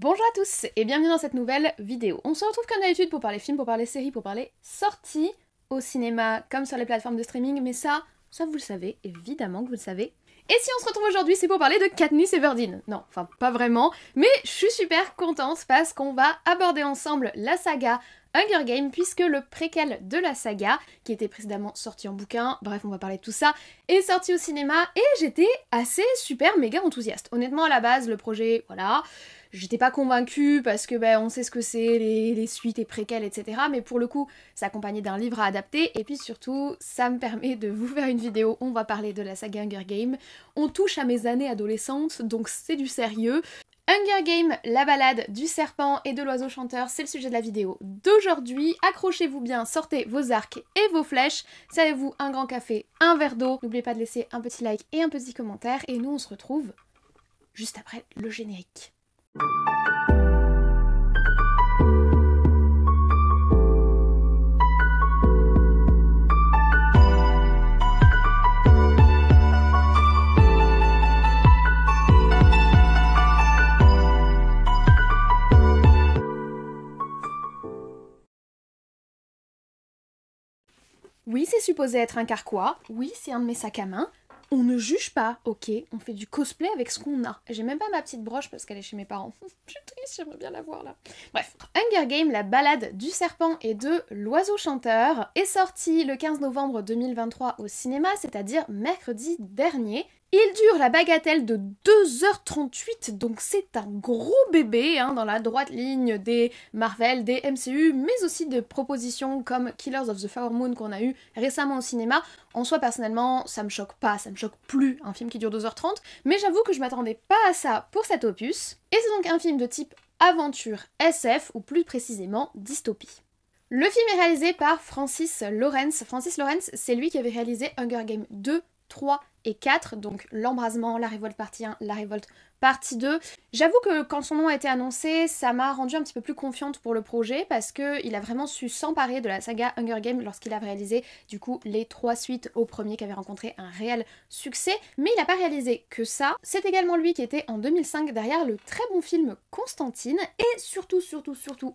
Bonjour à tous et bienvenue dans cette nouvelle vidéo. On se retrouve comme d'habitude pour parler films, pour parler séries, pour parler sorties au cinéma comme sur les plateformes de streaming, mais ça vous le savez, évidemment que vous le savez. Et si on se retrouve aujourd'hui, c'est pour parler de Katniss Everdeen. Non, enfin pas vraiment, mais je suis super contente parce qu'on va aborder ensemble la saga Hunger Games, puisque le préquel de la saga, qui était précédemment sorti en bouquin, bref on va parler de tout ça, est sorti au cinéma et j'étais assez super méga enthousiaste. Honnêtement à la base, le projet, voilà, j'étais pas convaincue parce que on sait ce que c'est, les suites et préquels, etc. Mais pour le coup, c'est accompagné d'un livre à adapter et puis surtout, ça me permet de vous faire une vidéo, on va parler de la saga Hunger Games. On touche à mes années adolescentes, donc c'est du sérieux. Hunger Games, la balade du serpent et de l'oiseau chanteur, c'est le sujet de la vidéo d'aujourd'hui. Accrochez-vous bien, sortez vos arcs et vos flèches, servez-vous un grand café, un verre d'eau. N'oubliez pas de laisser un petit like et un petit commentaire et nous on se retrouve juste après le générique. Oui, c'est supposé être un carquois, oui, c'est un de mes sacs à main. On ne juge pas, ok, on fait du cosplay avec ce qu'on a. J'ai même pas ma petite broche parce qu'elle est chez mes parents. Je suis triste, j'aimerais bien la voir là. Bref, Hunger Games, la balade du serpent et de l'oiseau chanteur, est sorti le 15 novembre 2023 au cinéma, c'est-à-dire mercredi dernier. Il dure la bagatelle de 2h38, donc c'est un gros bébé dans la droite ligne des Marvel, des MCU, mais aussi de propositions comme Killers of the Flower Moon qu'on a eu récemment au cinéma. En soi, personnellement, ça me choque pas, ça me choque plus un film qui dure 2h30, mais j'avoue que je m'attendais pas à ça pour cet opus. Et c'est donc un film de type aventure SF, ou plus précisément dystopie. Le film est réalisé par Francis Lawrence. Francis Lawrence, c'est lui qui avait réalisé Hunger Games 2, 3 et 4, donc l'embrasement, la révolte partie 1, la révolte partie 2. J'avoue que quand son nom a été annoncé, ça m'a rendue un petit peu plus confiante pour le projet parce qu'il a vraiment su s'emparer de la saga Hunger Games lorsqu'il a réalisé du coup les 3 suites au premier qui avait rencontré un réel succès. Mais il n'a pas réalisé que ça. C'est également lui qui était en 2005 derrière le très bon film Constantine et surtout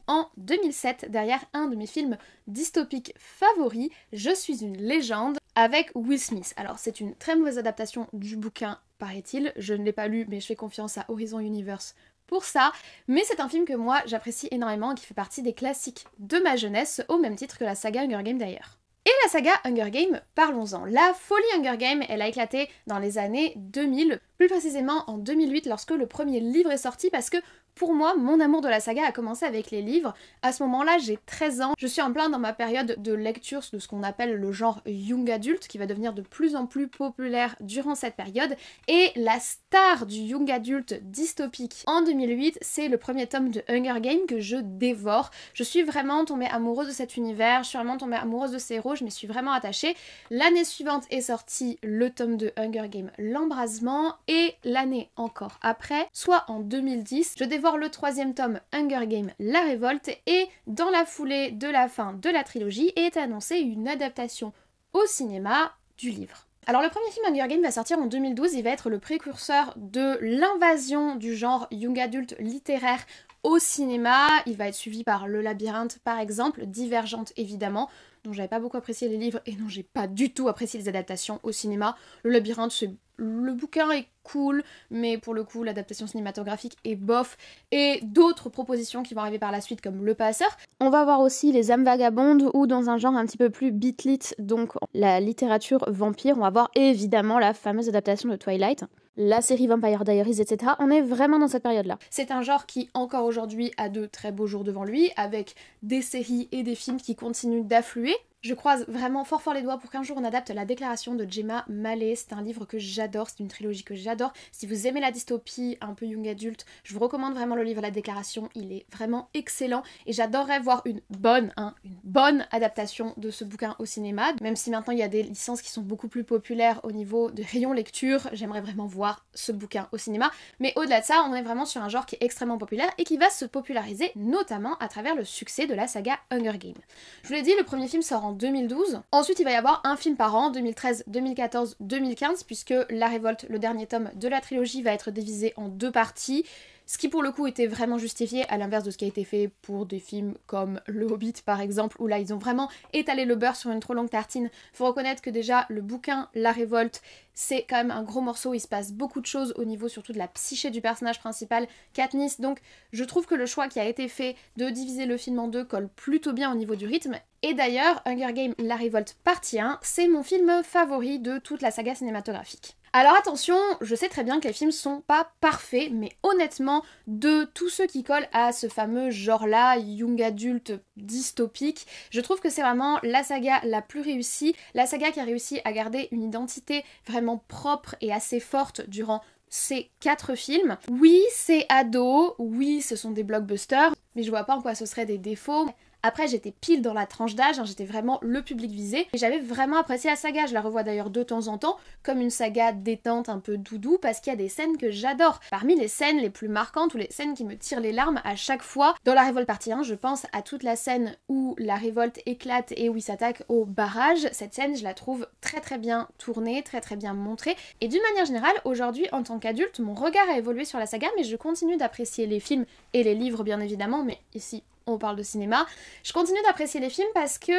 en 2007 derrière un de mes films dystopiques favoris, Je suis une légende, avec Will Smith. Alors c'est une très mauvaise adaptation du bouquin, paraît-il, je ne l'ai pas lu mais je fais confiance à Horizon Universe pour ça, mais c'est un film que moi j'apprécie énormément et qui fait partie des classiques de ma jeunesse, au même titre que la saga Hunger Games d'ailleurs. Et la saga Hunger Games, parlons-en. La folie Hunger Games, elle a éclaté dans les années 2000, plus précisément en 2008 lorsque le premier livre est sorti parce que pour moi, mon amour de la saga a commencé avec les livres. À ce moment-là, j'ai 13 ans. Je suis en plein dans ma période de lecture de ce qu'on appelle le genre young adult, qui va devenir de plus en plus populaire durant cette période. Et la star du young adult dystopique en 2008, c'est le premier tome de Hunger Games que je dévore. Je suis vraiment tombée amoureuse de cet univers, je suis vraiment tombée amoureuse de ces héros, je m'y suis vraiment attachée. L'année suivante est sorti le tome de Hunger Games, l'embrasement, et l'année encore après, soit en 2010, je dévore le 3e tome Hunger Games, la révolte, et dans la foulée de la fin de la trilogie est annoncée une adaptation au cinéma du livre. Alors le premier film Hunger Games va sortir en 2012, il va être le précurseur de l'invasion du genre young adult littéraire au cinéma, il va être suivi par Le Labyrinthe par exemple, Divergente évidemment, dont j'avais pas beaucoup apprécié les livres et dont j'ai pas du tout apprécié les adaptations au cinéma. Le Labyrinthe, le bouquin est cool, mais pour le coup l'adaptation cinématographique est bof, et d'autres propositions qui vont arriver par la suite comme Le Passeur. On va voir aussi Les âmes vagabondes, ou dans un genre un petit peu plus beat-lit, donc la littérature vampire, on va voir évidemment la fameuse adaptation de Twilight, la série Vampire Diaries, etc. On est vraiment dans cette période-là. C'est un genre qui, encore aujourd'hui, a de très beaux jours devant lui, avec des séries et des films qui continuent d'affluer. Je croise vraiment fort les doigts pour qu'un jour on adapte La Déclaration de Jemma Mallet. C'est un livre que j'adore, c'est une trilogie que j'adore. Si vous aimez la dystopie un peu young adulte, je vous recommande vraiment le livre La Déclaration, il est vraiment excellent et j'adorerais voir une bonne adaptation de ce bouquin au cinéma. Même si maintenant il y a des licences qui sont beaucoup plus populaires au niveau de rayon lecture, j'aimerais vraiment voir ce bouquin au cinéma. Mais au-delà de ça, on est vraiment sur un genre qui est extrêmement populaire et qui va se populariser notamment à travers le succès de la saga Hunger Games. Je vous l'ai dit, le premier film sort en 2012. Ensuite, il va y avoir un film par an, 2013, 2014, 2015, puisque La Révolte, le dernier tome de la trilogie, va être divisé en 2 parties. ce qui pour le coup était vraiment justifié, à l'inverse de ce qui a été fait pour des films comme Le Hobbit par exemple, où là ils ont vraiment étalé le beurre sur une trop longue tartine. Faut reconnaître que déjà le bouquin La Révolte, c'est quand même un gros morceau, il se passe beaucoup de choses au niveau surtout de la psyché du personnage principal, Katniss, donc je trouve que le choix qui a été fait de diviser le film en deux colle plutôt bien au niveau du rythme. Et d'ailleurs, Hunger Games La Révolte partie 1, c'est mon film favori de toute la saga cinématographique. Alors attention, je sais très bien que les films sont pas parfaits, mais honnêtement, de tous ceux qui collent à ce fameux genre-là, young adulte dystopique, je trouve que c'est vraiment la saga la plus réussie, la saga qui a réussi à garder une identité vraiment propre et assez forte durant ces 4 films. Oui, c'est ado, oui, ce sont des blockbusters, mais je vois pas en quoi ce serait des défauts. Après, j'étais pile dans la tranche d'âge, hein, j'étais vraiment le public visé. Et j'avais vraiment apprécié la saga, je la revois d'ailleurs de temps en temps, comme une saga détente, un peu doudou, parce qu'il y a des scènes que j'adore. Parmi les scènes les plus marquantes, ou les scènes qui me tirent les larmes à chaque fois, dans La Révolte partie 1, je pense à toute la scène où la révolte éclate et où il s'attaque au barrage. Cette scène, je la trouve très très bien tournée, très très bien montrée. Et d'une manière générale, aujourd'hui, en tant qu'adulte, mon regard a évolué sur la saga, mais je continue d'apprécier les films et les livres bien évidemment, mais ici on parle de cinéma. Je continue d'apprécier les films parce que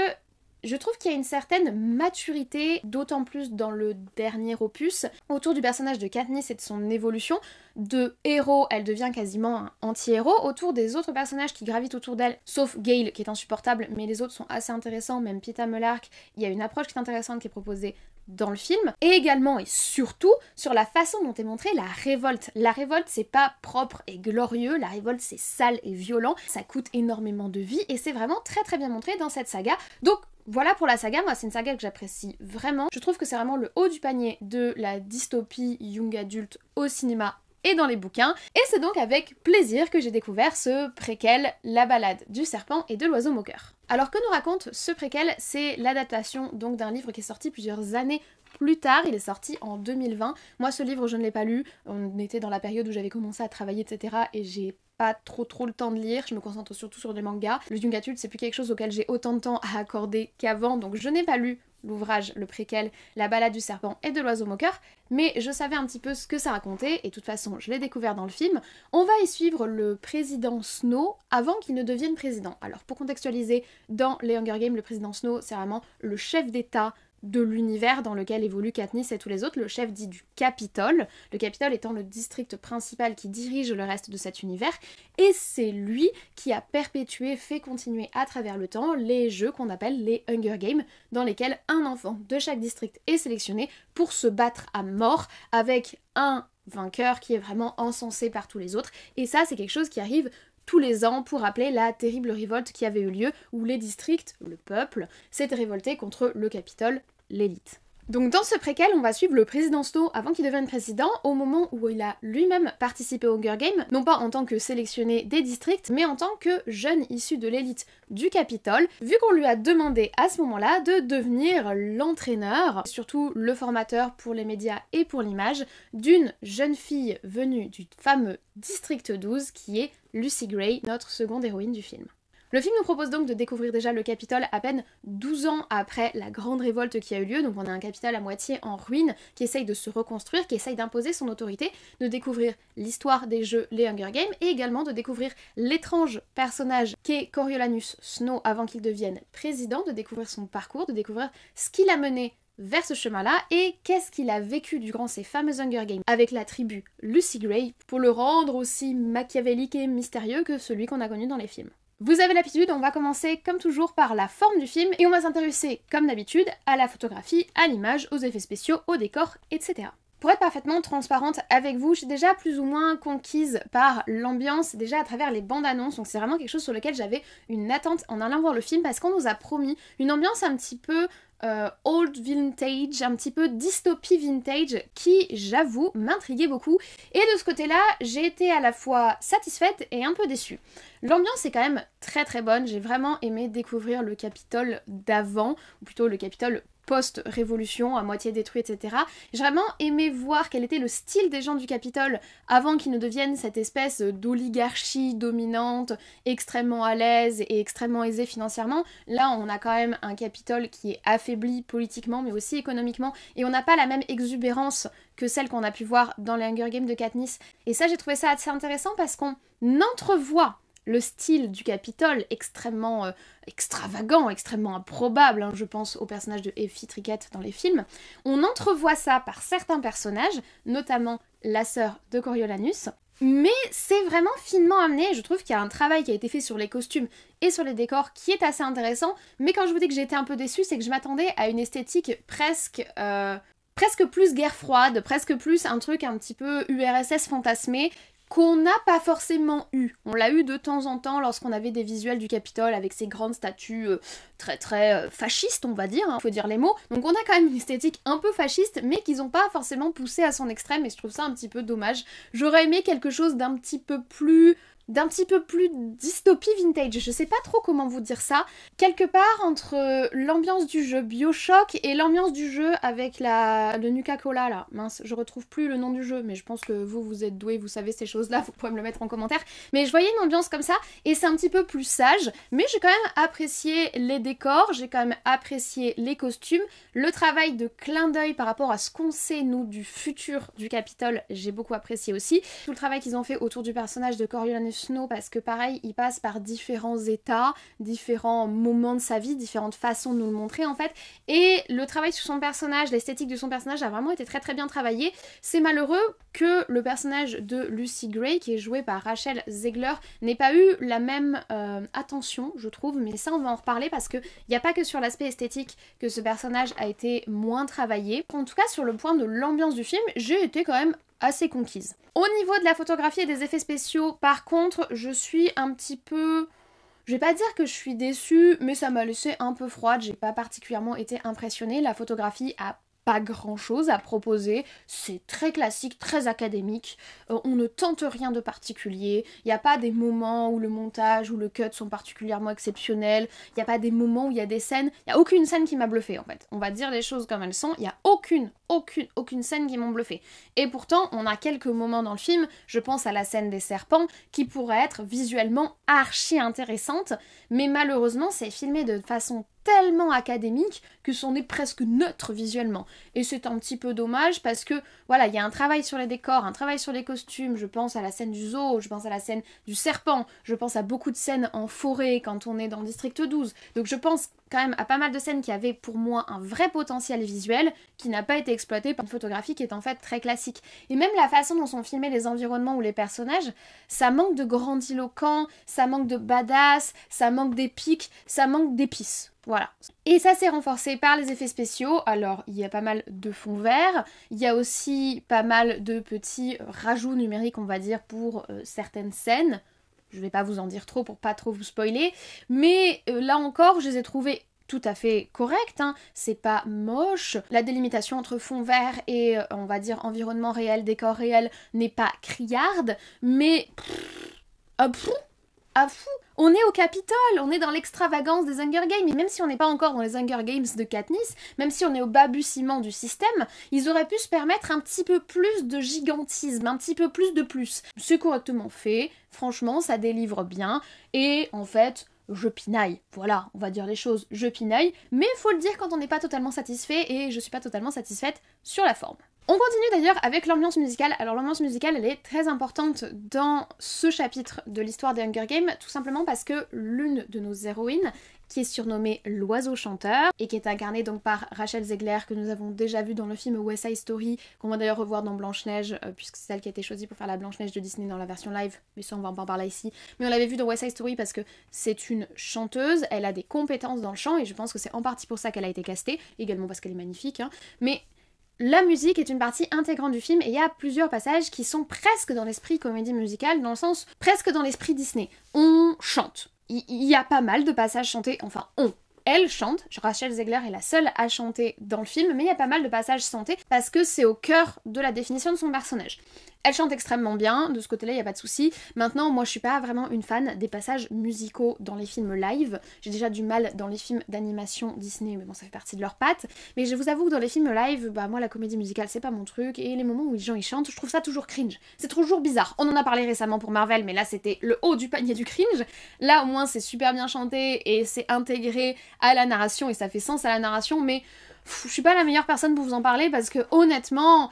je trouve qu'il y a une certaine maturité, d'autant plus dans le dernier opus, autour du personnage de Katniss et de son évolution. De héros, elle devient quasiment un anti-héros, autour des autres personnages qui gravitent autour d'elle, sauf Gale qui est insupportable, mais les autres sont assez intéressants, même Peeta Mellark, il y a une approche qui est intéressante qui est proposée dans le film, et également et surtout sur la façon dont est montrée la révolte. La révolte, c'est pas propre et glorieux, la révolte c'est sale et violent, ça coûte énormément de vie, et c'est vraiment très très bien montré dans cette saga. Donc voilà pour la saga, moi c'est une saga que j'apprécie vraiment. Je trouve que c'est vraiment le haut du panier de la dystopie young adulte au cinéma et dans les bouquins, et c'est donc avec plaisir que j'ai découvert ce préquel, La Ballade du serpent et de l'oiseau moqueur. Alors que nous raconte ce préquel? C'est l'adaptation donc d'un livre qui est sorti plusieurs années plus tard, il est sorti en 2020. Moi ce livre je ne l'ai pas lu, on était dans la période où j'avais commencé à travailler etc. et j'ai pas trop le temps de lire, je me concentre surtout sur des mangas. Le young adulte c'est plus quelque chose auquel j'ai autant de temps à accorder qu'avant, donc je n'ai pas lu l'ouvrage, le préquel, La Ballade du serpent et de l'oiseau moqueur, mais je savais un petit peu ce que ça racontait, et de toute façon je l'ai découvert dans le film. On va y suivre le président Snow avant qu'il ne devienne président. Alors pour contextualiser, dans les Hunger Games, le président Snow c'est vraiment le chef d'état de l'univers dans lequel évoluent Katniss et tous les autres, le chef dit du Capitole, le Capitole étant le district principal qui dirige le reste de cet univers, et c'est lui qui a perpétué, fait continuer à travers le temps les jeux qu'on appelle les Hunger Games, dans lesquels un enfant de chaque district est sélectionné pour se battre à mort avec un vainqueur qui est vraiment encensé par tous les autres, et ça c'est quelque chose qui arrive tous les ans pour rappeler la terrible révolte qui avait eu lieu où les districts, le peuple, s'étaient révoltés contre le Capitole, l'élite. Donc dans ce préquel, on va suivre le président Snow avant qu'il devienne président, au moment où il a lui-même participé aux Hunger Games, non pas en tant que sélectionné des districts, mais en tant que jeune issu de l'élite du Capitole, vu qu'on lui a demandé à ce moment-là de devenir l'entraîneur, surtout le formateur pour les médias et pour l'image, d'une jeune fille venue du fameux district 12 qui est Lucy Gray, notre seconde héroïne du film. Le film nous propose donc de découvrir déjà le Capitole à peine 12 ans après la grande révolte qui a eu lieu, donc on a un Capitole à moitié en ruine qui essaye de se reconstruire, qui essaye d'imposer son autorité, de découvrir l'histoire des jeux les Hunger Games et également de découvrir l'étrange personnage qu'est Coriolanus Snow avant qu'il devienne président, de découvrir son parcours, de découvrir ce qui l'a mené vers ce chemin-là et qu'est-ce qu'il a vécu durant ces fameux Hunger Games avec la tribu Lucy Gray pour le rendre aussi machiavélique et mystérieux que celui qu'on a connu dans les films. Vous avez l'habitude, on va commencer comme toujours par la forme du film et on va s'intéresser comme d'habitude à la photographie, à l'image, aux effets spéciaux, au décor, etc. Pour être parfaitement transparente avec vous, je suis déjà plus ou moins conquise par l'ambiance déjà à travers les bandes annonces, donc c'est vraiment quelque chose sur lequel j'avais une attente en allant voir le film parce qu'on nous a promis une ambiance un petit peu old vintage, un petit peu dystopie vintage qui, j'avoue, m'intriguait beaucoup. Et de ce côté-là, j'ai été à la fois satisfaite et un peu déçue. L'ambiance est quand même très très bonne, j'ai vraiment aimé découvrir le Capitole d'avant, ou plutôt le Capitole post-révolution, à moitié détruit, etc. J'ai vraiment aimé voir quel était le style des gens du Capitole avant qu'ils ne deviennent cette espèce d'oligarchie dominante, extrêmement à l'aise et extrêmement aisée financièrement. Là, on a quand même un Capitole qui est affaibli politiquement, mais aussi économiquement, et on n'a pas la même exubérance que celle qu'on a pu voir dans les Hunger Games de Katniss. Et ça, j'ai trouvé ça assez intéressant parce qu'on entrevoit le style du Capitole extrêmement extravagant, extrêmement improbable, hein, je pense au personnage de Effie Trickett dans les films. On entrevoit ça par certains personnages, notamment la sœur de Coriolanus, mais c'est vraiment finement amené. Je trouve qu'il y a un travail qui a été fait sur les costumes et sur les décors qui est assez intéressant, mais quand je vous dis que j'ai été un peu déçue, c'est que je m'attendais à une esthétique presque plus guerre froide, presque plus un truc un petit peu URSS fantasmé, qu'on n'a pas forcément eu. On l'a eu de temps en temps lorsqu'on avait des visuels du Capitole avec ces grandes statues très fascistes, on va dire, hein, faut dire les mots. Donc on a quand même une esthétique un peu fasciste, mais qu'ils n'ont pas forcément poussé à son extrême, et je trouve ça un petit peu dommage. J'aurais aimé quelque chose d'un petit peu plus dystopie vintage, je sais pas trop comment vous dire ça, quelque part entre l'ambiance du jeu BioShock et l'ambiance du jeu avec le Nuka-Cola là, mince, je retrouve plus le nom du jeu, mais je pense que vous êtes doués, vous savez ces choses-là, vous pouvez me le mettre en commentaire, mais je voyais une ambiance comme ça, et c'est un petit peu plus sage, mais j'ai quand même apprécié les décors, j'ai quand même apprécié les costumes, le travail de clin d'œil par rapport à ce qu'on sait nous du futur du Capitole, j'ai beaucoup apprécié aussi, tout le travail qu'ils ont fait autour du personnage de Coriolanus Snow, parce que pareil, il passe par différents états, différents moments de sa vie, différentes façons de nous le montrer en fait, et le travail sur son personnage, l'esthétique de son personnage a vraiment été très bien travaillé. C'est malheureux que le personnage de Lucy Gray, qui est joué par Rachel Zegler, n'ait pas eu la même attention, je trouve, mais ça on va en reparler parce qu'il n'y a pas que sur l'aspect esthétique que ce personnage a été moins travaillé. En tout cas, sur le point de l'ambiance du film, j'ai été quand même assez conquise. Au niveau de la photographie et des effets spéciaux, par contre, je suis un petit peu... Je vais pas dire que je suis déçue, mais ça m'a laissé un peu froide, j'ai pas particulièrement été impressionnée. La photographie a pas grand chose à proposer, c'est très classique, très académique, on ne tente rien de particulier, il n'y a pas des moments où le montage ou le cut sont particulièrement exceptionnels, il n'y a pas des moments où il y a des scènes, il n'y a aucune scène qui m'a bluffée en fait, on va dire les choses comme elles sont, il n'y a aucune scène qui m'ont bluffée. Et pourtant, on a quelques moments dans le film, je pense à la scène des serpents, qui pourrait être visuellement archi intéressante, mais malheureusement c'est filmé de façon tellement académique que c'en est presque neutre visuellement. Et c'est un petit peu dommage parce que, voilà, il y a un travail sur les décors, un travail sur les costumes, je pense à la scène du zoo, je pense à la scène du serpent, je pense à beaucoup de scènes en forêt quand on est dans District 12. Donc je pense quand même à pas mal de scènes qui avaient pour moi un vrai potentiel visuel qui n'a pas été exploité par une photographie qui est en fait très classique. Et même la façon dont sont filmés les environnements ou les personnages, ça manque de grandiloquent, ça manque de badass, ça manque d'épique, ça manque d'épices. Voilà. Et ça s'est renforcé par les effets spéciaux. Alors, il y a pas mal de fonds verts, il y a aussi pas mal de petits rajouts numériques, on va dire, pour certaines scènes. Je vais pas vous en dire trop pour pas trop vous spoiler, mais là encore, je les ai trouvés tout à fait corrects, hein. C'est pas moche. La délimitation entre fond vert et, on va dire, environnement réel, décor réel n'est pas criarde, mais... On est au Capitole, on est dans l'extravagance des Hunger Games, et même si on n'est pas encore dans les Hunger Games de Katniss, même si on est au balbutiement du système, ils auraient pu se permettre un petit peu plus de gigantisme, un petit peu plus de plus. C'est correctement fait, franchement, ça délivre bien, et en fait... je pinaille, voilà, on va dire les choses, je pinaille, mais faut le dire quand on n'est pas totalement satisfait, et je suis pas totalement satisfaite sur la forme. On continue d'ailleurs avec l'ambiance musicale. Alors l'ambiance musicale, elle est très importante dans ce chapitre de l'histoire des Hunger Games, tout simplement parce que l'une de nos héroïnes, qui est surnommée l'oiseau chanteur, et qui est incarnée donc par Rachel Zegler, que nous avons déjà vu dans le film West Side Story, qu'on va d'ailleurs revoir dans Blanche-Neige, puisque c'est celle qui a été choisie pour faire la Blanche-Neige de Disney dans la version live, mais ça on va en parler ici. Mais on l'avait vu dans West Side Story parce que c'est une chanteuse, elle a des compétences dans le chant, et je pense que c'est en partie pour ça qu'elle a été castée, également parce qu'elle est magnifique, hein, mais... la musique est une partie intégrante du film et il y a plusieurs passages qui sont presque dans l'esprit comédie musicale, dans le sens presque dans l'esprit Disney. On chante. Il y a pas mal de passages chantés, enfin elle chante, Rachel Zegler est la seule à chanter dans le film, mais il y a pas mal de passages chantés parce que c'est au cœur de la définition de son personnage. Elle chante extrêmement bien, de ce côté-là, il n'y a pas de souci. Maintenant, moi, je suis pas vraiment une fan des passages musicaux dans les films live. J'ai déjà du mal dans les films d'animation Disney, mais bon, ça fait partie de leurs pattes. Mais je vous avoue que dans les films live, bah moi, la comédie musicale, c'est pas mon truc. Et les moments où les gens ils chantent, je trouve ça toujours cringe. C'est toujours bizarre. On en a parlé récemment pour Marvel, mais là, c'était le haut du panier du cringe. Là, au moins, c'est super bien chanté et c'est intégré à la narration et ça fait sens à la narration, mais je suis pas la meilleure personne pour vous en parler parce que honnêtement,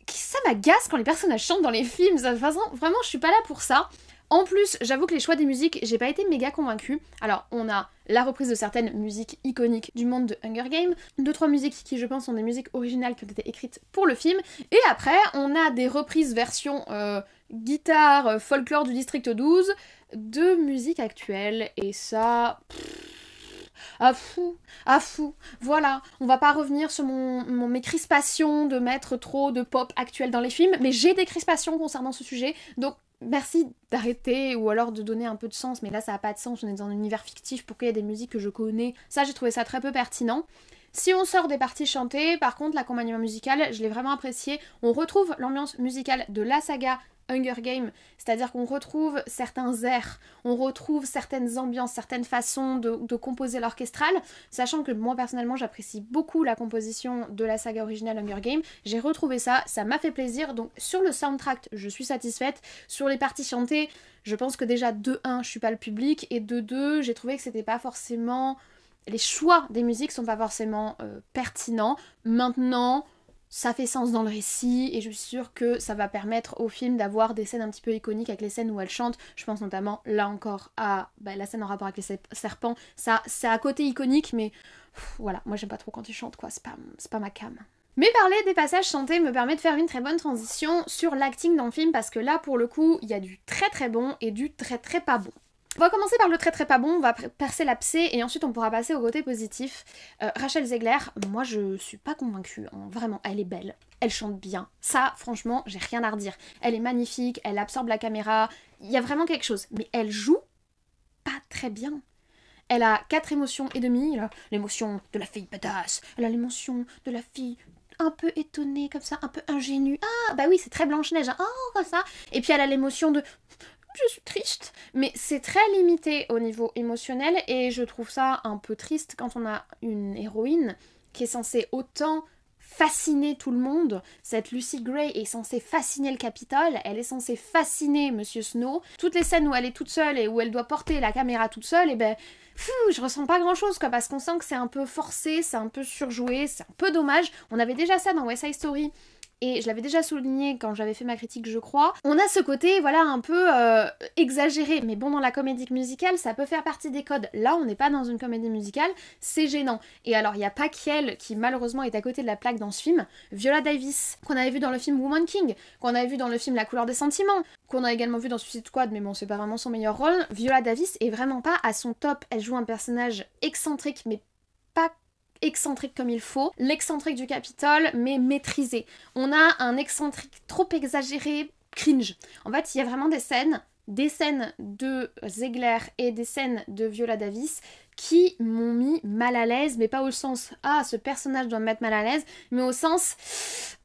ça m'agace quand les personnages chantent dans les films. Vraiment, je suis pas là pour ça. En plus, j'avoue que les choix des musiques, j'ai pas été méga convaincue. Alors, on a la reprise de certaines musiques iconiques du monde de Hunger Games, 2-3 musiques qui, je pense, sont des musiques originales qui ont été écrites pour le film, et après, on a des reprises version guitare, folklore du District 12, de musique actuelle, et ça... Ah fou, voilà, on va pas revenir sur mes crispations de mettre trop de pop actuel dans les films, mais j'ai des crispations concernant ce sujet, donc merci d'arrêter ou alors de donner un peu de sens, mais là ça a pas de sens, on est dans un univers fictif, pourquoi il y a des musiques que je connais, ça j'ai trouvé ça très peu pertinent. Si on sort des parties chantées, par contre l'accompagnement musical, je l'ai vraiment apprécié, on retrouve l'ambiance musicale de la saga Hunger Games, c'est-à-dire qu'on retrouve certains airs, on retrouve certaines ambiances, certaines façons de composer l'orchestral, sachant que moi personnellement j'apprécie beaucoup la composition de la saga originale Hunger Games, j'ai retrouvé ça, ça m'a fait plaisir, donc sur le soundtrack je suis satisfaite, sur les parties chantées je pense que déjà de 1 je suis pas le public, et de 2 j'ai trouvé que c'était pas forcément... Les choix des musiques sont pas forcément pertinents, maintenant... Ça fait sens dans le récit et je suis sûre que ça va permettre au film d'avoir des scènes un petit peu iconiques avec les scènes où elle chante. Je pense notamment là encore à la scène en rapport avec les serpents. Ça, c'est à côté iconique, mais voilà, moi j'aime pas trop quand ils chantent quoi, c'est pas ma came. Mais parler des passages chantés me permet de faire une très bonne transition sur l'acting dans le film parce que là pour le coup il y a du très très bon et du très très pas bon. On va commencer par le très très pas bon, on va percer l'abcès et ensuite on pourra passer au côté positif. Rachel Zegler, moi je suis pas convaincue, hein. Vraiment, elle est belle, elle chante bien. Ça, franchement, j'ai rien à redire. Elle est magnifique, elle absorbe la caméra, il y a vraiment quelque chose. Mais elle joue pas très bien. Elle a 4 émotions et demie, elle a l'émotion de la fille badass, elle a l'émotion de la fille... un peu étonnée comme ça, un peu ingénue. Ah bah oui, c'est très Blanche-Neige, hein. Oh comme ça. Et puis elle a l'émotion de... je suis triste, mais c'est très limité au niveau émotionnel et je trouve ça un peu triste quand on a une héroïne qui est censée autant fasciner tout le monde. Cette Lucy Gray est censée fasciner le Capitole, elle est censée fasciner Monsieur Snow. Toutes les scènes où elle est toute seule et où elle doit porter la caméra toute seule, et ben je ressens pas grand chose quoi, parce qu'on sent que c'est un peu forcé, c'est un peu surjoué, c'est un peu dommage. On avait déjà ça dans West Side Story. Et je l'avais déjà souligné quand j'avais fait ma critique, je crois. On a ce côté, voilà, un peu exagéré. Mais bon, dans la comédie musicale, ça peut faire partie des codes. Là, on n'est pas dans une comédie musicale, c'est gênant. Et alors, il y a pas qu'elle qui, malheureusement, est à côté de la plaque dans ce film. Viola Davis, qu'on avait vu dans le film Woman King, qu'on avait vu dans le film La couleur des sentiments, qu'on a également vu dans Suicide Squad, mais bon, c'est pas vraiment son meilleur rôle. Viola Davis est vraiment pas à son top. Elle joue un personnage excentrique, mais pas excentrique comme il faut, l'excentrique du Capitole mais maîtrisé. On a un excentrique trop exagéré, cringe. En fait, il y a vraiment des scènes de Zegler et des scènes de Viola Davis qui m'ont mis mal à l'aise, mais pas au sens ah ce personnage doit me mettre mal à l'aise, mais au sens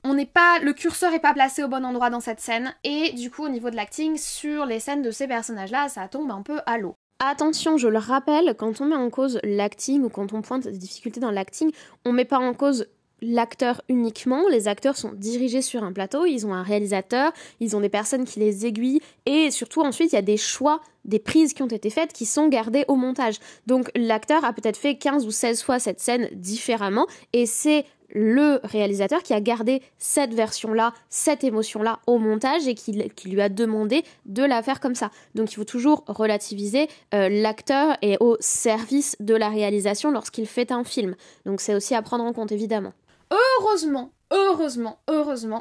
le curseur est pas placé au bon endroit dans cette scène, et du coup au niveau de l'acting sur les scènes de ces personnages là ça tombe un peu à l'eau. Attention, je le rappelle, quand on met en cause l'acting ou quand on pointe des difficultés dans l'acting, on met pas en cause l'acteur uniquement. Les acteurs sont dirigés sur un plateau, ils ont un réalisateur, ils ont des personnes qui les aiguillent et surtout ensuite il y a des choix, des prises qui ont été faites qui sont gardées au montage. Donc l'acteur a peut-être fait 15 ou 16 fois cette scène différemment et c'est le réalisateur qui a gardé cette version-là, cette émotion-là au montage et qui lui a demandé de la faire comme ça. Donc il faut toujours relativiser, l'acteur est au service de la réalisation lorsqu'il fait un film. Donc c'est aussi à prendre en compte évidemment. Heureusement,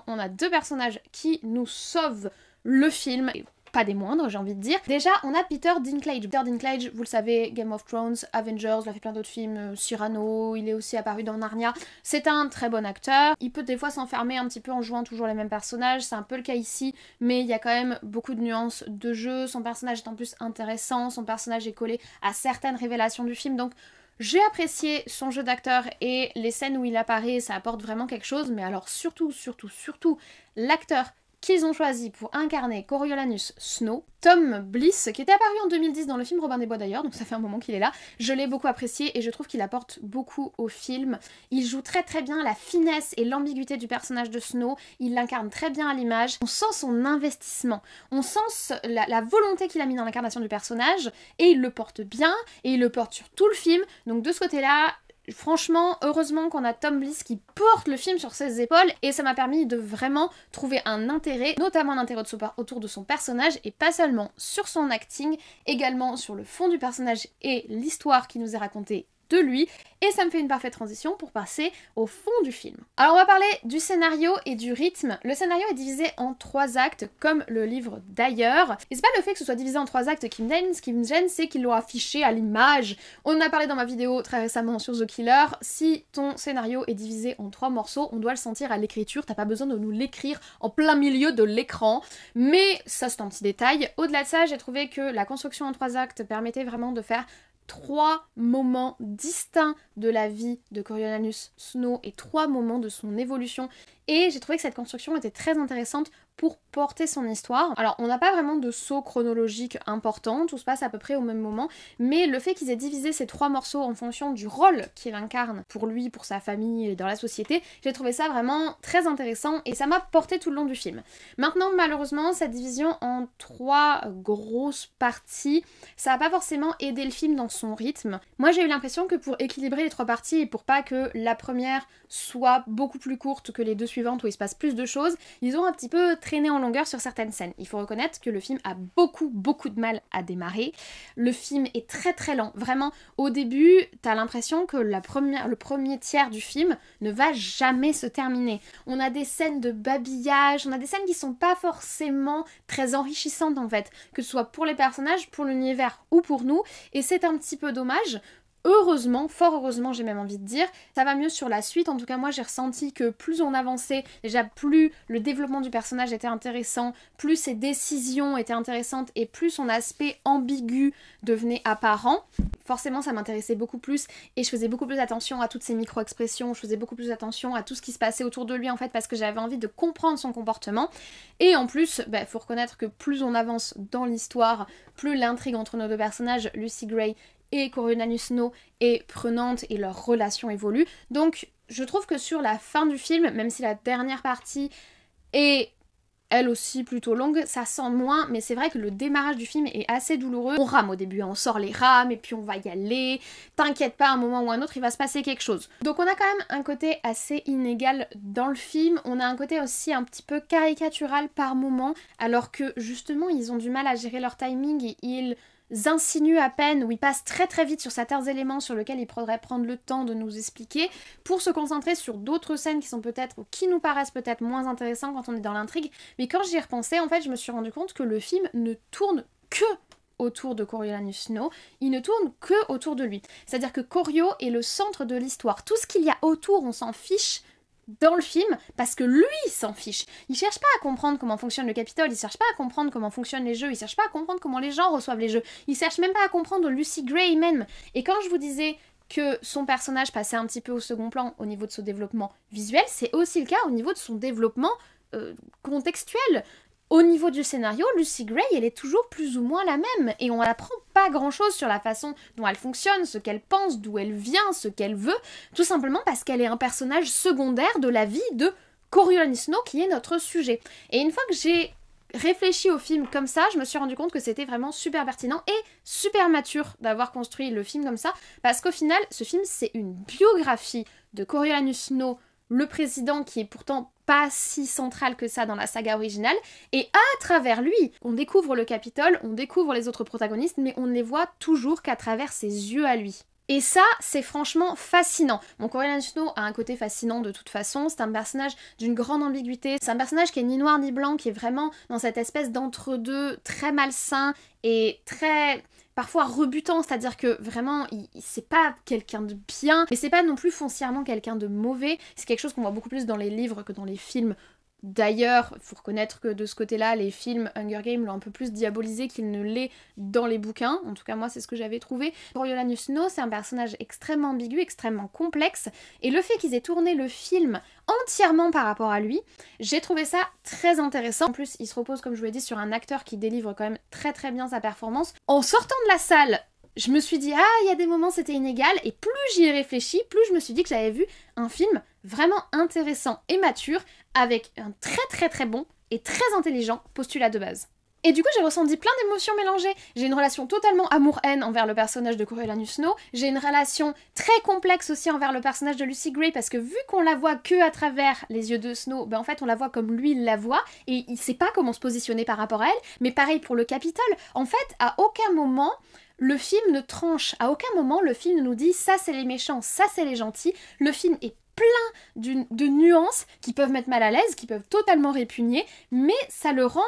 on a 2 personnages qui nous sauvent le film. Pas des moindres, j'ai envie de dire. Déjà, on a Peter Dinklage. Peter Dinklage, vous le savez, Game of Thrones, Avengers, il a fait plein d'autres films, Cyrano, il est aussi apparu dans Narnia. C'est un très bon acteur. Il peut des fois s'enfermer un petit peu en jouant toujours les mêmes personnages, c'est un peu le cas ici, mais il y a quand même beaucoup de nuances de jeu. Son personnage est en plus intéressant, son personnage est collé à certaines révélations du film, donc j'ai apprécié son jeu d'acteur et les scènes où il apparaît, ça apporte vraiment quelque chose, mais alors surtout, l'acteur qu'ils ont choisi pour incarner Coriolanus Snow, Tom Bliss, qui était apparu en 2010 dans le film Robin des Bois d'ailleurs, donc ça fait un moment qu'il est là. Je l'ai beaucoup apprécié et je trouve qu'il apporte beaucoup au film. Il joue très très bien la finesse et l'ambiguïté du personnage de Snow, il l'incarne très bien à l'image. On sent son investissement, on sent la volonté qu'il a mis dans l'incarnation du personnage, et il le porte bien, et il le porte sur tout le film, donc de ce côté-là, franchement, heureusement qu'on a Tom Bliss qui porte le film sur ses épaules et ça m'a permis de vraiment trouver un intérêt, notamment un intérêt autour de son personnage et pas seulement sur son acting, également sur le fond du personnage et l'histoire qui nous est racontée de lui, et ça me fait une parfaite transition pour passer au fond du film. Alors on va parler du scénario et du rythme. Le scénario est divisé en 3 actes, comme le livre d'ailleurs, et c'est pas le fait que ce soit divisé en 3 actes qui me gêne, ce qui me gêne c'est qu'ils l'ont affiché à l'image. On en a parlé dans ma vidéo très récemment sur The Killer, si ton scénario est divisé en 3 morceaux, on doit le sentir à l'écriture, t'as pas besoin de nous l'écrire en plein milieu de l'écran, mais ça c'est un petit détail. Au-delà de ça, j'ai trouvé que la construction en 3 actes permettait vraiment de faire 3 moments distincts de la vie de Coriolanus Snow et 3 moments de son évolution, et j'ai trouvé que cette construction était très intéressante pour porter son histoire. Alors on n'a pas vraiment de saut chronologique important, tout se passe à peu près au même moment, mais le fait qu'ils aient divisé ces 3 morceaux en fonction du rôle qu'il incarne pour lui, pour sa famille et dans la société, j'ai trouvé ça vraiment très intéressant et ça m'a porté tout le long du film. Maintenant malheureusement cette division en 3 grosses parties, ça n'a pas forcément aidé le film dans son rythme. Moi j'ai eu l'impression que pour équilibrer les 3 parties et pour pas que la première soit beaucoup plus courte que les 2 suivantes où il se passe plus de choses, ils ont un petit peu traîné en longueur sur certaines scènes. Il faut reconnaître que le film a beaucoup de mal à démarrer. Le film est très très lent. Vraiment, au début, t'as l'impression que le premier tiers du film ne va jamais se terminer. On a des scènes de babillage, on a des scènes qui sont pas forcément très enrichissantes en fait, que ce soit pour les personnages, pour l'univers ou pour nous, et c'est un petit peu dommage. Heureusement, fort heureusement j'ai même envie de dire, ça va mieux sur la suite. En tout cas moi j'ai ressenti que plus on avançait, déjà plus le développement du personnage était intéressant, plus ses décisions étaient intéressantes et plus son aspect ambigu devenait apparent. Forcément ça m'intéressait beaucoup plus et je faisais beaucoup plus attention à toutes ces micro-expressions, je faisais beaucoup plus attention à tout ce qui se passait autour de lui en fait parce que j'avais envie de comprendre son comportement. Et en plus, faut reconnaître que plus on avance dans l'histoire, plus l'intrigue entre nos 2 personnages, Lucy Gray et Coriolanus Snow, est prenante et leur relation évolue. Donc je trouve que sur la fin du film, même si la dernière partie est elle aussi plutôt longue, ça sent moins, mais c'est vrai que le démarrage du film est assez douloureux. On rame au début, on sort les rames et puis on va y aller. T'inquiète pas, à un moment ou un autre, il va se passer quelque chose. Donc on a quand même un côté assez inégal dans le film, on a un côté aussi un petit peu caricatural par moment, alors que justement ils ont du mal à gérer leur timing et ils insinuent à peine, ou ils passent très très vite sur certains éléments sur lesquels ils pourraient prendre le temps de nous expliquer pour se concentrer sur d'autres scènes qui sont peut-être, ou qui nous paraissent peut-être moins intéressantes quand on est dans l'intrigue. Mais quand j'y ai repensé, en fait je me suis rendu compte que le film ne tourne que autour de Coriolanus Snow, il ne tourne que autour de lui. C'est-à-dire que Corio est le centre de l'histoire. Tout ce qu'il y a autour, on s'en fiche dans le film, parce que lui s'en fiche. Il cherche pas à comprendre comment fonctionne le Capitole, il cherche pas à comprendre comment fonctionnent les jeux, il cherche pas à comprendre comment les gens reçoivent les jeux, il cherche même pas à comprendre Lucy Gray même. Et quand je vous disais que son personnage passait un petit peu au second plan au niveau de son développement visuel, c'est aussi le cas au niveau de son développement contextuel. Au niveau du scénario, Lucy Gray, elle est toujours plus ou moins la même, et on n'apprend pas grand-chose sur la façon dont elle fonctionne, ce qu'elle pense, d'où elle vient, ce qu'elle veut, tout simplement parce qu'elle est un personnage secondaire de la vie de Coriolanus Snow, qui est notre sujet. Et une fois que j'ai réfléchi au film comme ça, je me suis rendu compte que c'était vraiment super pertinent et super mature d'avoir construit le film comme ça, parce qu'au final, ce film, c'est une biographie de Coriolanus Snow, le président qui est pourtant pas si central que ça dans la saga originale, et à travers lui, on découvre le Capitole, on découvre les autres protagonistes, mais on ne les voit toujours qu'à travers ses yeux à lui. Et ça, c'est franchement fascinant. Bon, Coriolanus Snow a un côté fascinant de toute façon, c'est un personnage d'une grande ambiguïté, c'est un personnage qui est ni noir ni blanc, qui est vraiment dans cette espèce d'entre-deux très malsain et très parfois rebutant, c'est-à-dire que vraiment, c'est pas quelqu'un de bien, mais c'est pas non plus foncièrement quelqu'un de mauvais, c'est quelque chose qu'on voit beaucoup plus dans les livres que dans les films D'ailleurs, il faut reconnaître que de ce côté-là, les films Hunger Games l'ont un peu plus diabolisé qu'il ne l'est dans les bouquins. En tout cas, moi, c'est ce que j'avais trouvé. Coriolanus Snow, c'est un personnage extrêmement ambigu, extrêmement complexe. Et le fait qu'ils aient tourné le film entièrement par rapport à lui, j'ai trouvé ça très intéressant. En plus, il se repose, comme je vous l'ai dit, sur un acteur qui délivre quand même très très bien sa performance. En sortant de la salle, je me suis dit, ah, il y a des moments c'était inégal, et plus j'y ai réfléchi, plus je me suis dit que j'avais vu un film vraiment intéressant et mature, avec un très très très bon et très intelligent postulat de base. Et du coup, j'ai ressenti plein d'émotions mélangées. J'ai une relation totalement amour-haine envers le personnage de Coriolanus Snow. J'ai une relation très complexe aussi envers le personnage de Lucy Gray, parce que vu qu'on la voit que à travers les yeux de Snow, ben en fait on la voit comme lui il la voit, et il sait pas comment se positionner par rapport à elle. Mais pareil pour le Capitole. En fait, à aucun moment le film ne tranche, à aucun moment le film nous dit ça c'est les méchants, ça c'est les gentils. Le film est plein de nuances qui peuvent mettre mal à l'aise, qui peuvent totalement répugner, mais ça le rend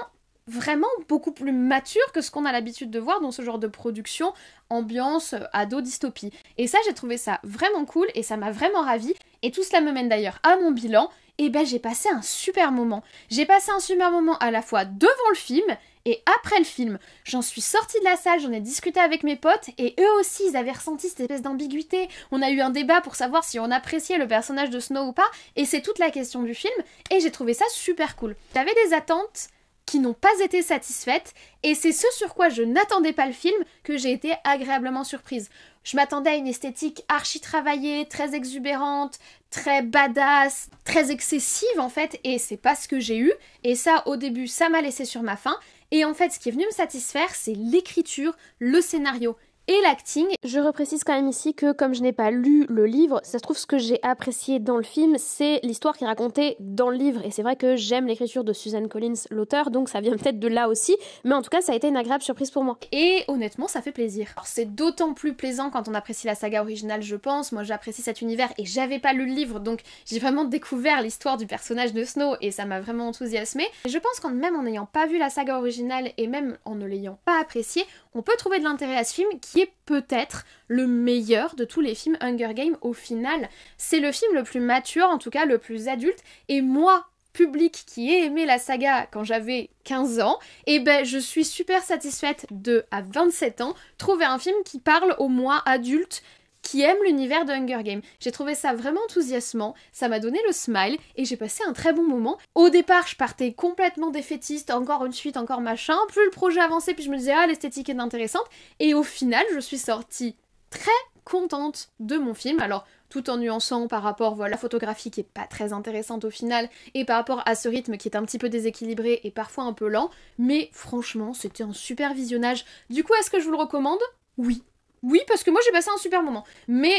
vraiment beaucoup plus mature que ce qu'on a l'habitude de voir dans ce genre de production ambiance ado-dystopie. Et ça, j'ai trouvé ça vraiment cool et ça m'a vraiment ravie. Et tout cela me mène d'ailleurs à mon bilan. Et ben j'ai passé un super moment. J'ai passé un super moment à la fois devant le film et après le film. J'en suis sortie de la salle, j'en ai discuté avec mes potes et eux aussi ils avaient ressenti cette espèce d'ambiguïté. On a eu un débat pour savoir si on appréciait le personnage de Snow ou pas, et c'est toute la question du film, et j'ai trouvé ça super cool. J'avais des attentes qui n'ont pas été satisfaites, et c'est ce sur quoi je n'attendais pas le film que j'ai été agréablement surprise. Je m'attendais à une esthétique archi travaillée, très exubérante, très badass, très excessive en fait, et c'est pas ce que j'ai eu, et ça au début ça m'a laissé sur ma faim, et en fait ce qui est venu me satisfaire c'est l'écriture, le scénario et l'acting. Je reprécise quand même ici que comme je n'ai pas lu le livre, ça se trouve ce que j'ai apprécié dans le film, c'est l'histoire qui est racontée dans le livre. Et c'est vrai que j'aime l'écriture de Suzanne Collins, l'auteur, donc ça vient peut-être de là aussi. Mais en tout cas, ça a été une agréable surprise pour moi. Et honnêtement, ça fait plaisir. Alors c'est d'autant plus plaisant quand on apprécie la saga originale, je pense. Moi, j'apprécie cet univers et j'avais pas lu le livre, donc j'ai vraiment découvert l'histoire du personnage de Snow et ça m'a vraiment enthousiasmée. Et je pense qu'en même en n'ayant pas vu la saga originale et même en ne l'ayant pas apprécié, on peut trouver de l'intérêt à ce film qui est peut-être le meilleur de tous les films Hunger Games au final. C'est le film le plus mature, en tout cas le plus adulte, et moi, public qui ai aimé la saga quand j'avais 15 ans, et ben je suis super satisfaite de, à 27 ans, trouver un film qui parle au moi adulte, qui aime l'univers de Hunger Games. J'ai trouvé ça vraiment enthousiasmant, ça m'a donné le smile et j'ai passé un très bon moment. Au départ, je partais complètement défaitiste, encore une suite, encore machin, plus le projet avançait, puis je me disais ah l'esthétique est intéressante, et au final, je suis sortie très contente de mon film. Alors, tout en nuançant par rapport à la photographie qui est pas très intéressante au final, et par rapport à ce rythme qui est un petit peu déséquilibré et parfois un peu lent, mais franchement, c'était un super visionnage. Du coup, est-ce que je vous le recommande ? Oui. Oui, parce que moi j'ai passé un super moment. Mais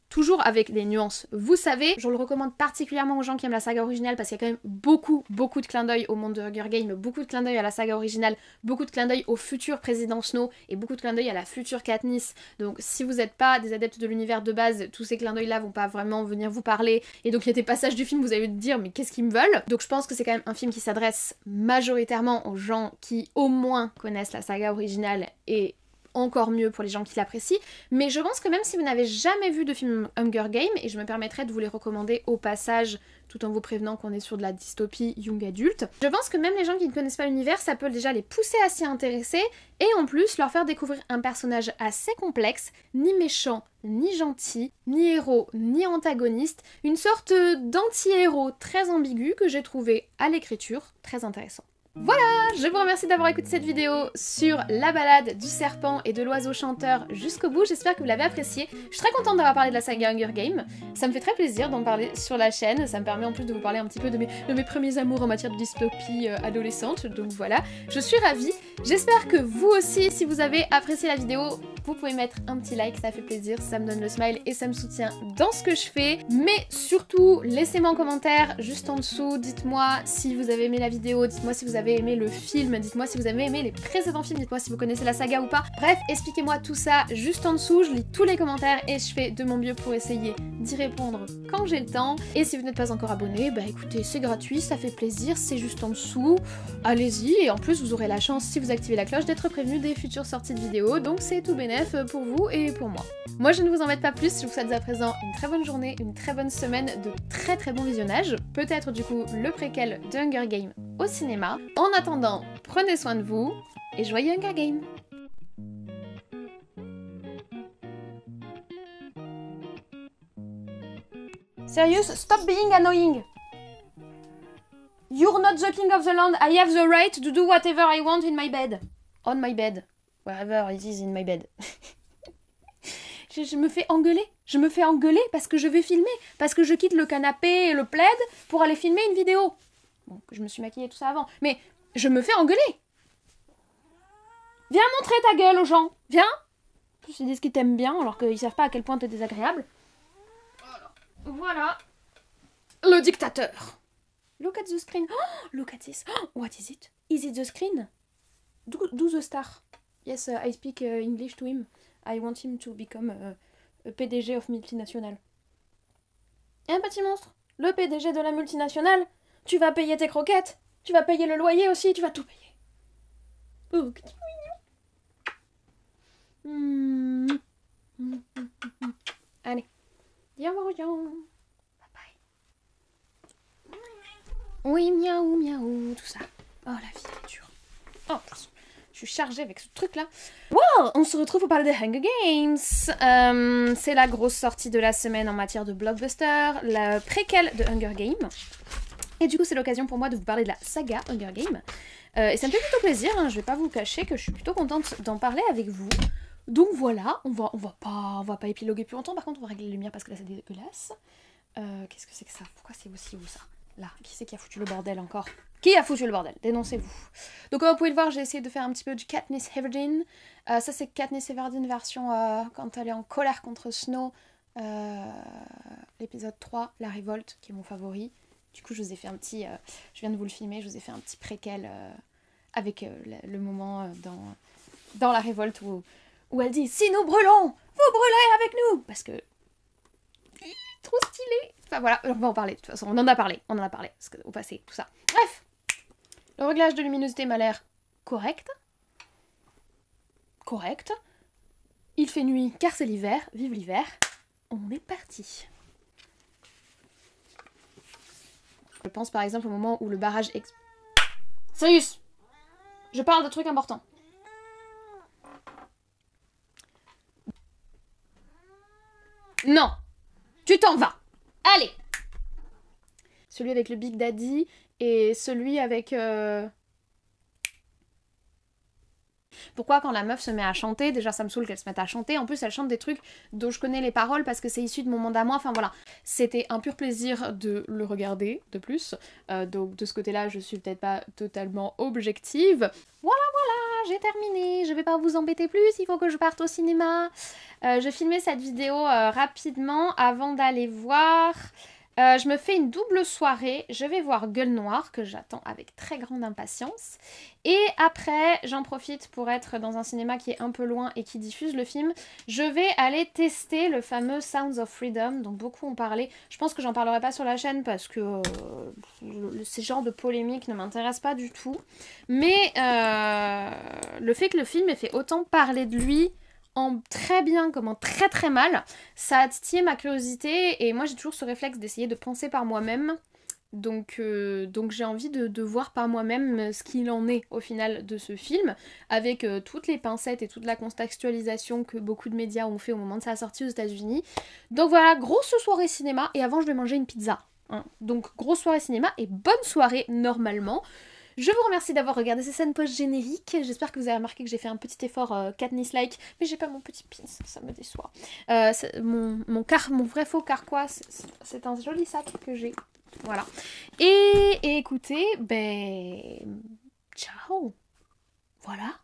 toujours avec des nuances. Vous savez, je le recommande particulièrement aux gens qui aiment la saga originale parce qu'il y a quand même beaucoup de clins d'œil au monde de Hunger Games, beaucoup de clins d'œil à la saga originale, beaucoup de clins d'œil au futur président Snow et beaucoup de clins d'œil à la future Katniss. Donc si vous n'êtes pas des adeptes de l'univers de base, tous ces clins d'œil là vont pas vraiment venir vous parler. Et donc il y a des passages du film où vous allez vous dire mais qu'est-ce qu'ils me veulent ? Donc je pense que c'est quand même un film qui s'adresse majoritairement aux gens qui au moins connaissent la saga originale et encore mieux pour les gens qui l'apprécient, mais je pense que même si vous n'avez jamais vu de film Hunger Games, et je me permettrai de vous les recommander au passage, tout en vous prévenant qu'on est sur de la dystopie young adulte, je pense que même les gens qui ne connaissent pas l'univers, ça peut déjà les pousser à s'y intéresser, et en plus leur faire découvrir un personnage assez complexe, ni méchant, ni gentil, ni héros, ni antagoniste, une sorte d'anti-héros très ambigu que j'ai trouvé à l'écriture très intéressant. Voilà, je vous remercie d'avoir écouté cette vidéo sur la balade du serpent et de l'oiseau chanteur jusqu'au bout, j'espère que vous l'avez apprécié. Je suis très contente d'avoir parlé de la saga Hunger Games, ça me fait très plaisir d'en parler sur la chaîne, ça me permet en plus de vous parler un petit peu de mes premiers amours en matière de dystopie adolescente, donc voilà, je suis ravie. J'espère que vous aussi, si vous avez apprécié la vidéo, vous pouvez mettre un petit like, ça fait plaisir, ça me donne le smile et ça me soutient dans ce que je fais. Mais surtout, laissez-moi en commentaire juste en dessous, dites-moi si vous avez aimé la vidéo, dites-moi si vous avez aimé le film, dites-moi si vous avez aimé les précédents films, dites-moi si vous connaissez la saga ou pas. Bref, expliquez-moi tout ça juste en dessous, je lis tous les commentaires et je fais de mon mieux pour essayer d'y répondre quand j'ai le temps. Et si vous n'êtes pas encore abonné, bah écoutez, c'est gratuit, ça fait plaisir, c'est juste en dessous. Allez-y, et en plus vous aurez la chance, si vous activez la cloche, d'être prévenu des futures sorties de vidéos, donc c'est tout bénef pour vous et pour moi. Moi je ne vous embête pas plus, je vous souhaite dès à présent une très bonne journée, une très bonne semaine, de très très bon visionnage, peut-être du coup le préquel de Hunger Games au cinéma. En attendant, prenez soin de vous, et joyeux Hunger Games! Serious? Stop being annoying! You're not the king of the land, I have the right to do whatever I want in my bed. On my bed. Wherever it is in my bed. Je me fais engueuler. Je me fais engueuler parce que je vais filmer. Parce que je quitte le canapé et le plaid pour aller filmer une vidéo. Bon, je me suis maquillée tout ça avant. Mais je me fais engueuler. Viens montrer ta gueule aux gens. Viens. Ils disent qu'ils t'aiment bien alors qu'ils savent pas à quel point t'es désagréable. Voilà. Le dictateur. Look at the screen. Oh, look at this. Oh, what is it? Is it the screen? Do the star. Yes, I speak English to him. I want him to become a PDG of multinational. Et un petit monstre. Le PDG de la multinationale. Tu vas payer tes croquettes. Tu vas payer le loyer aussi. Tu vas tout payer. Oh, que Allez. Viens voir Bye bye. Oui, miaou, miaou, tout ça. Oh, la vie est dure. Oh, je suis chargée avec ce truc-là. Wow, on se retrouve pour parler des Hunger Games. C'est la grosse sortie de la semaine en matière de blockbuster, la préquelle de Hunger Games. Et du coup, c'est l'occasion pour moi de vous parler de la saga Hunger Games. Et ça me fait plutôt plaisir, hein, je vais pas vous cacher que je suis plutôt contente d'en parler avec vous. Donc voilà, on va pas épiloguer plus longtemps, par contre on va régler les lumières parce que là c'est dégueulasse. Qu'est-ce que c'est que ça? Pourquoi c'est aussi où ça? Là, qui c'est qui a foutu le bordel encore? Qui a foutu le bordel? Dénoncez-vous. Donc comme vous pouvez le voir, j'ai essayé de faire un petit peu du Katniss Everdeen. Ça c'est Katniss Everdeen version quand elle est en colère contre Snow. L'épisode 3, la révolte, qui est mon favori. Du coup je vous ai fait un petit, je viens de vous le filmer, je vous ai fait un petit préquel avec le moment dans la révolte où elle dit « Si nous brûlons, vous brûlerez avec nous !» Parce que... trop stylé. Enfin voilà, on va en parler de toute façon, on en a parlé, parce que, au passé, tout ça. Bref, le réglage de luminosité m'a l'air correct. Il fait nuit car c'est l'hiver, vive l'hiver. On est parti. Je pense par exemple au moment où le barrage... Sérieux, je parle de trucs importants. Non, tu t'en vas. Allez. Celui avec le Big Daddy et celui avec... Pourquoi quand la meuf se met à chanter, déjà ça me saoule qu'elle se mette à chanter, en plus elle chante des trucs dont je connais les paroles parce que c'est issu de mon monde à moi, enfin voilà. C'était un pur plaisir de le regarder, de plus, donc de ce côté-là je suis peut-être pas totalement objective. Voilà, j'ai terminé, je vais pas vous embêter plus, il faut que je parte au cinéma. Je filmais cette vidéo rapidement avant d'aller voir... je me fais une double soirée, je vais voir Gueule Noire, que j'attends avec très grande impatience. Et après, j'en profite pour être dans un cinéma qui est un peu loin et qui diffuse le film. Je vais aller tester le fameux Sounds of Freedom, dont beaucoup ont parlé. Je pense que j'en parlerai pas sur la chaîne parce que ces genres de polémiques ne m'intéressent pas du tout. Mais le fait que le film ait fait autant parler de lui... en très bien comme en très très mal, ça a titillé ma curiosité et moi j'ai toujours ce réflexe d'essayer de penser par moi-même, donc j'ai envie de voir par moi-même ce qu'il en est au final de ce film, avec toutes les pincettes et toute la contextualisation que beaucoup de médias ont fait au moment de sa sortie aux États-Unis. Donc voilà, grosse soirée cinéma, et avant je vais manger une pizza, hein. Donc grosse soirée cinéma et bonne soirée normalement. Je vous remercie d'avoir regardé ces scènes post-génériques. J'espère que vous avez remarqué que j'ai fait un petit effort Katniss-like, mais j'ai pas mon petit pins, ça me déçoit. Mon vrai faux carquois, c'est un joli sac que j'ai. Voilà. Et écoutez, ciao. Voilà.